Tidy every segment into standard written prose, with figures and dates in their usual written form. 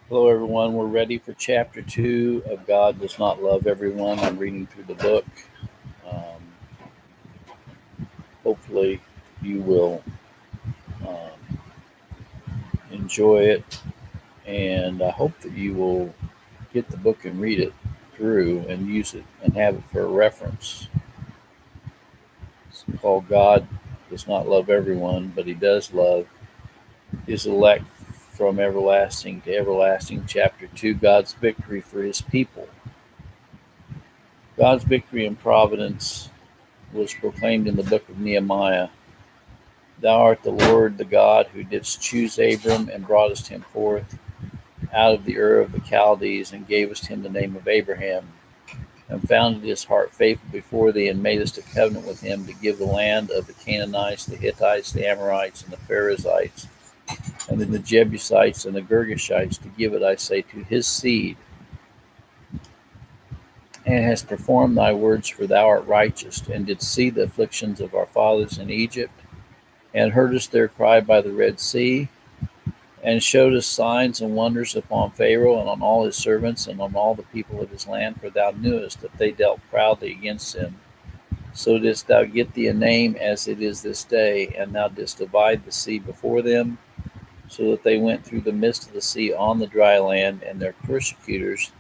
Hello, everyone. We're ready for chapter 2 of God Does Not Love Everyone. I'm reading through the book. Um, Hopefully, you will um, enjoy it, and I hope that you will get the book and read it through and use it and have it for a reference. It's called God Does Not Love Everyone, but He does love His elect from everlasting to everlasting. Chapter 2, God's victory for His people. God's victory and providence was proclaimed in the book of Nehemiah. Thou art the Lord, the God, who didst choose Abram and broughtest him forth out of the Ur of the Chaldees, and gavest him the name of Abraham, and founded his heart faithful before thee, and madest a covenant with him to give the land of the Canaanites, the Hittites, the Amorites, and the Perizzites, and then the Jebusites and the Girgashites, to give it, I say, to his seed, and hast performed thy words, for thou art righteous, and didst see the afflictions of our fathers in Egypt, and heardest their cry by the Red Sea, and showed us signs and wonders upon Pharaoh and on all his servants and on all the people of his land, for thou knewest that they dealt proudly against him. So didst thou get thee a name as it is this day, and thou didst divide the sea before them, so that they went through the midst of the sea on the dry land, and their persecutors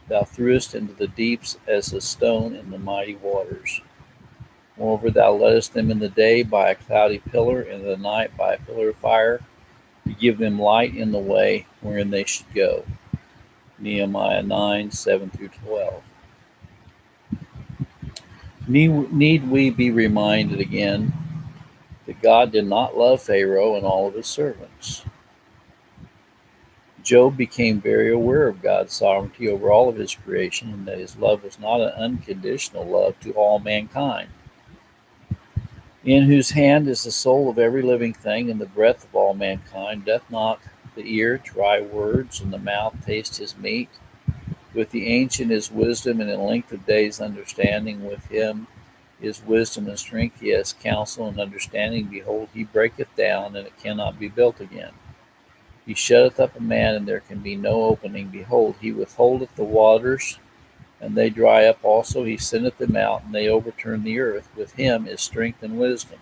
thou threwest into the deeps as a stone in the mighty waters. Moreover, thou leddest them in the day by a cloudy pillar, and in the night by a pillar of fire, to give them light in the way wherein they should go. Nehemiah 9:7-12. Need we be reminded again that God did not love Pharaoh and all of his servants? Job became very aware of God's sovereignty over all of his creation, and that his love was not an unconditional love to all mankind. In whose hand is the soul of every living thing, and the breath of all mankind, doth not the ear try words, and the mouth taste his meat? With the ancient is wisdom, and in length of days understanding. With him is wisdom and strength. He has counsel and understanding. Behold, he breaketh down, and it cannot be built again. He shutteth up a man, and there can be no opening. Behold, he withholdeth the waters, and they dry up also. He sendeth them out, and they overturn the earth. With him is strength and wisdom.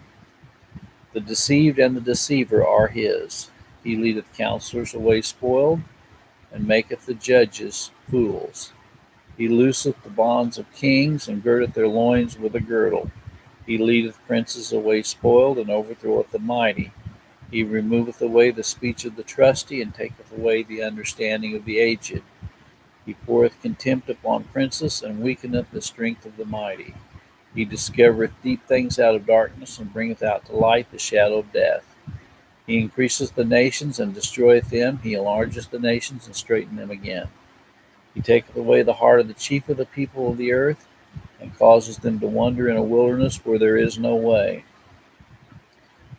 The deceived and the deceiver are his. He leadeth counselors away spoiled, and maketh the judges fools. He looseth the bonds of kings, and girdeth their loins with a girdle. He leadeth princes away spoiled, and overthroweth the mighty. He removeth away the speech of the trusty, and taketh away the understanding of the aged. He poureth contempt upon princes, and weakeneth the strength of the mighty. He discovereth deep things out of darkness, and bringeth out to light the shadow of death. He increaseth the nations, and destroyeth them. He enlargeth the nations, and straightens them again. He taketh away the heart of the chief of the people of the earth, and causes them to wander in a wilderness where there is no way.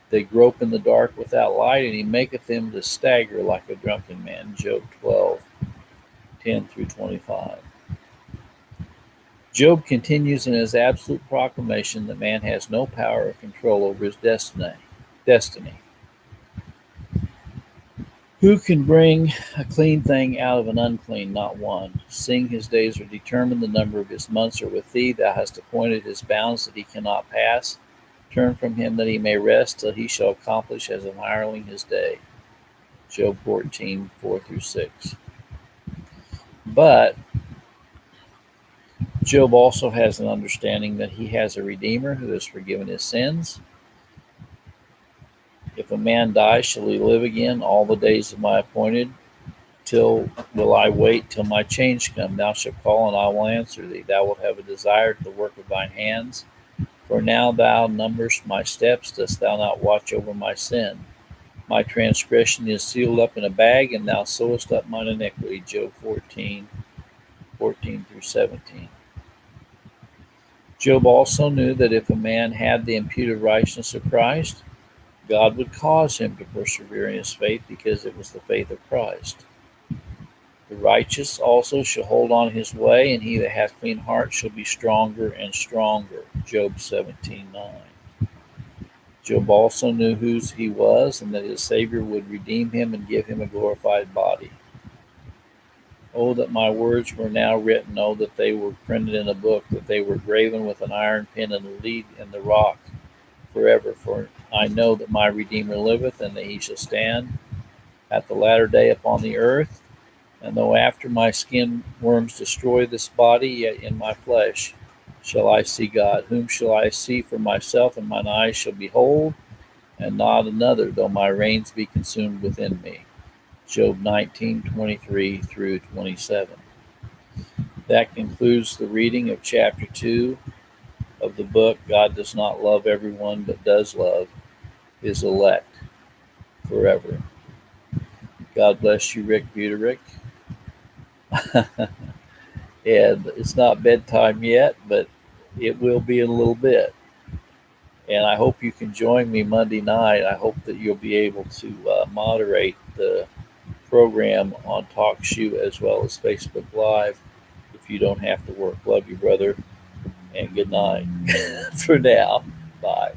They grope in the dark without light, and he maketh them to stagger like a drunken man. Job 12:10-25. Job continues in his absolute proclamation that man has no power or control over his destiny. Who can bring a clean thing out of an unclean? Not one. Seeing his days are determined, the number of his months are with thee. Thou hast appointed his bounds that he cannot pass. Turn from him that he may rest, till he shall accomplish as an hireling his day. Job 14:4-6. But Job also has an understanding that he has a Redeemer who has forgiven his sins. If a man die, shall he live again all the days of my appointed? Till will I wait till my change come? Thou shalt call, and I will answer thee. Thou wilt have a desire to the work of thine hands. For now thou numberest my steps, dost thou not watch over my sin? My transgression is sealed up in a bag, and thou sewest up mine iniquity. Job 14:14-17. Job also knew that if a man had the imputed righteousness of Christ, God would cause him to persevere in his faith, because it was the faith of Christ. The righteous also shall hold on his way, and he that hath clean heart shall be stronger and stronger. Job 17:9. Job also knew whose he was, and that his Savior would redeem him and give him a glorified body. Oh, that my words were now written. Oh, that they were printed in a book, that they were graven with an iron pen and lead in the rock forever. For I know that my Redeemer liveth, and that he shall stand at the latter day upon the earth. And though after my skin worms destroy this body, yet in my flesh shall I see God. Whom shall I see for myself, and mine eyes shall behold, and not another, though my reins be consumed within me. Job 19:23 through 27. That concludes the reading of chapter 2 of the book. God does not love everyone, but does love his elect forever. God bless you, Rick Buterick. And it's not bedtime yet, but it will be in a little bit. And I hope you can join me Monday night. I hope that you'll be able to moderate the program on TalkShoe as well as Facebook Live if you don't have to work. Love you, brother, and good night for now. Bye.